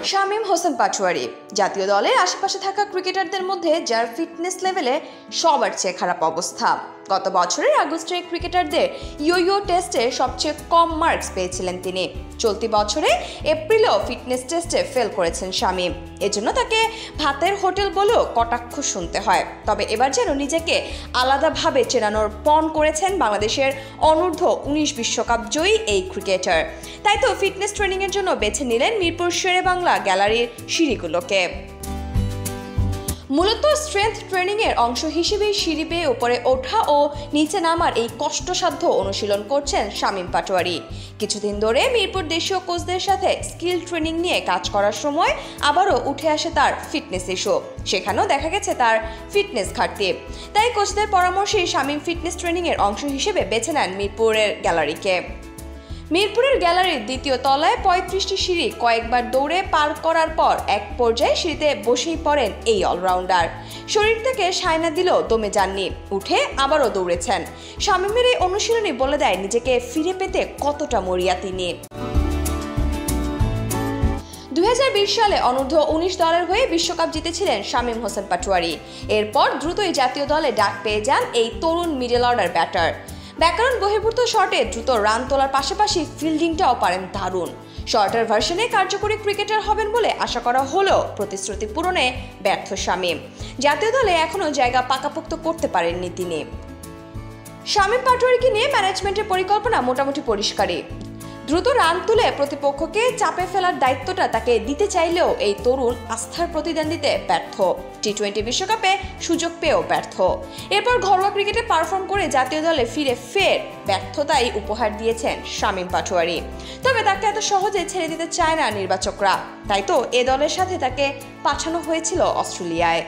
শামীম হোসেন পাটোয়ারি জাতীয় দলের আশেপাশে থাকা ক্রিকেটারদের মধ্যে যার ফিটনেস লেভেলে সবার চেয়ে খারাপ অবস্থা। গত বছরের আগস্টে ক্রিকেটারদের ইয়ো টেস্টে সবচেয়ে কম মার্কস পেয়েছিলেন তিনি। চলতি বছরে এপ্রিলেও ফিটনেস টেস্টে ফেল করেছেন শামীম। এজন্য তাকে ভাতের হোটেল বলেও কটাক্ষ শুনতে হয়। তবে এবার যেন নিজেকে আলাদাভাবে চেনানোর পণ করেছেন বাংলাদেশের অনূর্ধ্ব 19 বিশ্বকাপ জয়ী এই ক্রিকেটার। তাই তো ফিটনেস ট্রেনিংয়ের জন্য বেছে নিলেন মিরপুর শেরে বাংলা গ্যালারির সিঁড়িগুলোকে। মূলত স্ট্রেংথ ট্রেনিংয়ের অংশ হিসেবেই সিঁড়ি বেয়ে উপরে ওঠা ও নিচে নামার এই কষ্টসাধ্য অনুশীলন করছেন শামীম পাটোয়ারি। কিছুদিন ধরে মিরপুর দেশীয় কোচদের সাথে স্কিল ট্রেনিং নিয়ে কাজ করার সময় আবারও উঠে আসে তার ফিটনেস ইস্যু। সেখানেও দেখা গেছে তার ফিটনেস ঘাটতি। তাই কোচদের পরামর্শেই শামীম ফিটনেস ট্রেনিংয়ের অংশ হিসেবে বেছে নেন মিরপুরের গ্যালারিকে। মিরপুরের গ্যালারির দ্বিতীয় তলায় 35টি সিঁড়ি কয়েকবার দৌড়ে পার করার পর এক পর্যায়ে সিঁড়িতে বসেই পড়েন এই অলরাউন্ডার। শরীর থেকে সায়না দিলেও দমে যাননি, উঠে আবারও দৌড়েছেন। শামীমের এই অনুশীলনী বলে দেয় নিজেকে ফিরে পেতে কতটা মরিয়া তিনি। 2020 সালে অনূর্ধ্ব 19 দলের হয়ে বিশ্বকাপ জিতেছিলেন শামীম হোসেন পাটোয়ারি। এরপর দ্রুতই জাতীয় দলে ডাক পেয়ে যান এই তরুণ মিডল অর্ডার ব্যাটার। ব্যাকরণ বহির্ভূত শটে দ্রুত রান তোলার পাশাপাশি ফিল্ডিংটাও পারেন দারুণ। শর্টার ভার্সনে কার্যকরী ক্রিকেটার হবেন বলে আশা করা হলেও প্রতিশ্রুতি পূরণে ব্যর্থ শামীম। জাতীয় দলে এখনও জায়গা পাকাপোক্ত করতে পারেননি তিনি। শামীম পাটোয়ারিকে নিয়ে ম্যানেজমেন্টের পরিকল্পনা মোটামুটি পরিষ্কারই। দ্রুত রান তুলে প্রতিপক্ষকে চাপে ফেলার দায়িত্বটা তাকে দিতে চাইলেও এই তরুণ আস্থার প্রতিদ্বন্দ্বিতে ব্যর্থ। টি-20 বিশ্বকাপে সুযোগ পেয়েও ব্যর্থ। এরপর ঘরোয়া ক্রিকেটে পারফর্ম করে জাতীয় দলে ফের ব্যর্থতাই উপহার দিয়েছেন শামীম পাটোয়ারি। তবে তাকে এত সহজে ছেড়ে দিতে চায় না নির্বাচকরা। তাই তো এ দলের সাথে তাকে পাঠানো হয়েছিল অস্ট্রেলিয়ায়।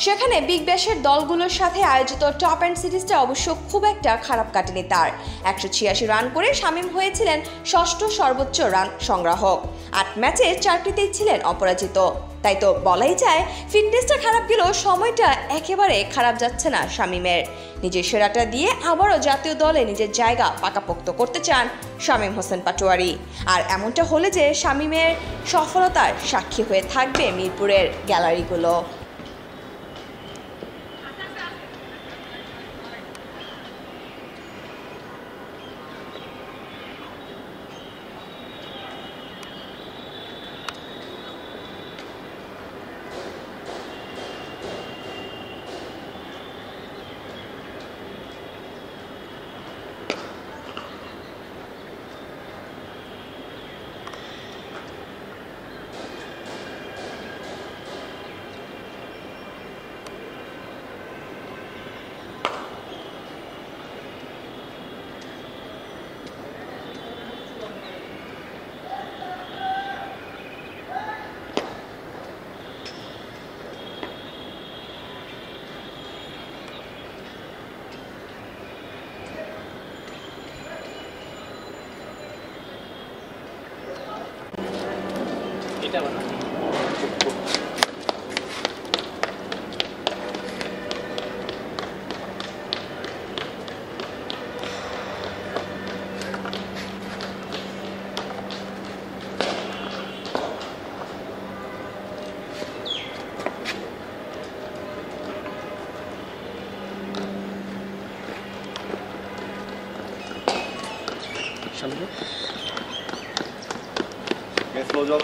সেখানে বিগ ব্যাশের দলগুলোর সাথে আয়োজিত টপ এন্ড সিরিজটা অবশ্য খুব একটা খারাপ কাটেনি তার। 186 রান করে শামীম হয়েছিলেন ষষ্ঠ সর্বোচ্চ রান সংগ্রাহক। 8 ম্যাচে 4টিতেই ছিলেন অপরাজিত। তাই তো বলাই যায় ফিটনেসটা খারাপ গেলেও সময়টা একেবারে খারাপ যাচ্ছে না শামীমের। নিজের সেরাটা দিয়ে আবারও জাতীয় দলে নিজের জায়গা পাকাপোক্ত করতে চান শামীম হোসেন পাটোয়ারি। আর এমনটা হলে যে শামীমের সফলতার সাক্ষী হয়ে থাকবে মিরপুরের গ্যালারিগুলো। Slow jog.